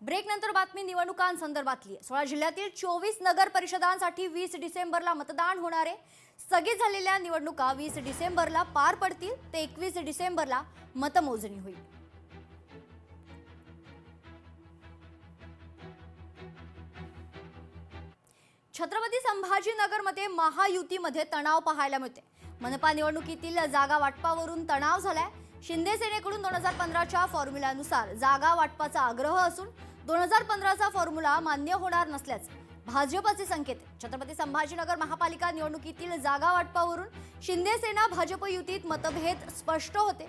Break नंतर बातमी निवडणुकांसंदर्भातली आहे। 16 जिल्ह्यातील 24 नगर परिषदांसाठी 20 डिसेंबरला मतदान होणार आहे। स्थगित झालेल्या निवडणुका 20 डिसेंबरला पार पडतील ते 21 डिसेंबरला मतमोजणी होईल। छत्रपती संभाजीनगरमध्ये महायुतीमध्ये तणाव पाहायला मिळते। मनपा निवडणुकीतील जागा वाटपावरून तणाव झालाय। शिंदे सेनेकडून 2015च्या फॉर्म्युल्यानुसार जागा वाटपाचा आग्रह असून 2015चा फॉर्म्युला मान्य होणार नसल्याचे भाजपचे संकेत आहेत। छत्रपती संभाजीनगर महापालिका निवडणुकीतील जागा वाटपावरून शिंदे सेना भाजप युतीत मतभेद स्पष्ट होते।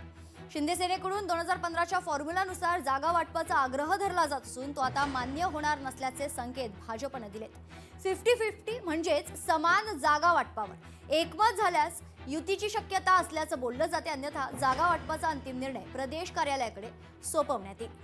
शिंदे सेनेकडून 2015च्या फॉर्म्युल्यानुसार जागा वाटपाचा आग्रह धरला जात असून तो आता मान्य होणार नसल्याचे संकेत भाजपने दिलेत। 50-50 म्हणजेच समान जागा वाटपावर एकमत झाल्यास युतीची शक्यता असल्याचं बोललं जाते, अन्यथा जागा वाटपाचा अंतिम निर्णय प्रदेश कार्यालयाकडे सोपवण्यात येईल।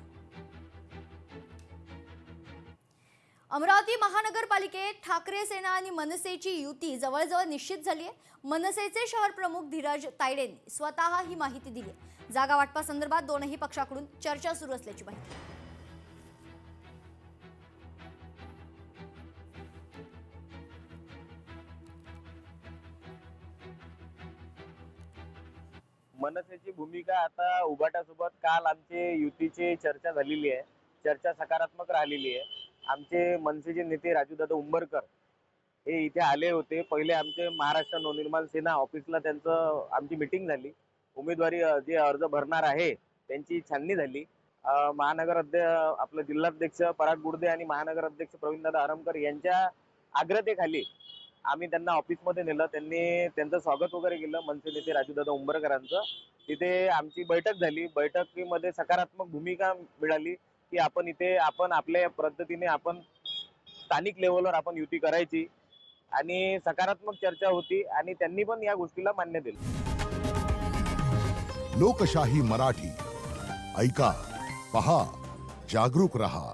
अमरावती महानगरपालिकेत ठाकरे सेना आणि मनसेची युती जवळजवळ निश्चित झाली आहे। मनसेचे शहर प्रमुख धीरज तायडेंनी स्वतः ही माहिती दिली आहे। जागा वाटपासंदर्भात दोनही पक्षाकडून चर्चा सुरू असल्याची माहिती। मनसेची भूमिका आता उभाटासोबत काल आमचे युतीची चर्चा झालेली आहे। चर्चा सकारात्मक राहिलेली आहे। आमचे मनसेचे नेते राजूदादा उंबरकर हे इथे आले होते। पहिले आमचे महाराष्ट्र नवनिर्माण सेना ऑफिसला त्यांचं आमची मीटिंग झाली। उमेदवारी जे अर्ज भरणार आहे त्यांची छाननी झाली। महानगर आपलं जिल्हाध्यक्ष पराग गुडदे आणि महानगर अध्यक्ष प्रवीणदादा आरमकर यांच्या आग्रतेखाली आम्ही त्यांना ऑफिसमध्ये नेलं। त्यांनी त्यांचं स्वागत वगैरे केलं मनसे नेते राजूदादा उंबरकरांचं। तिथे आमची बैठक झाली। बैठकीमध्ये सकारात्मक भूमिका मिळाली की आपण इथे आपण आपल्या पद्धतीने आपण स्थानिक लेवलवर आपण युती करायची आणि सकारात्मक चर्चा होती आणि त्यांनी पण या गोष्टीला मान्य दिलं। लोकशाही मराठी ऐका, पहा, जागरूक रहा।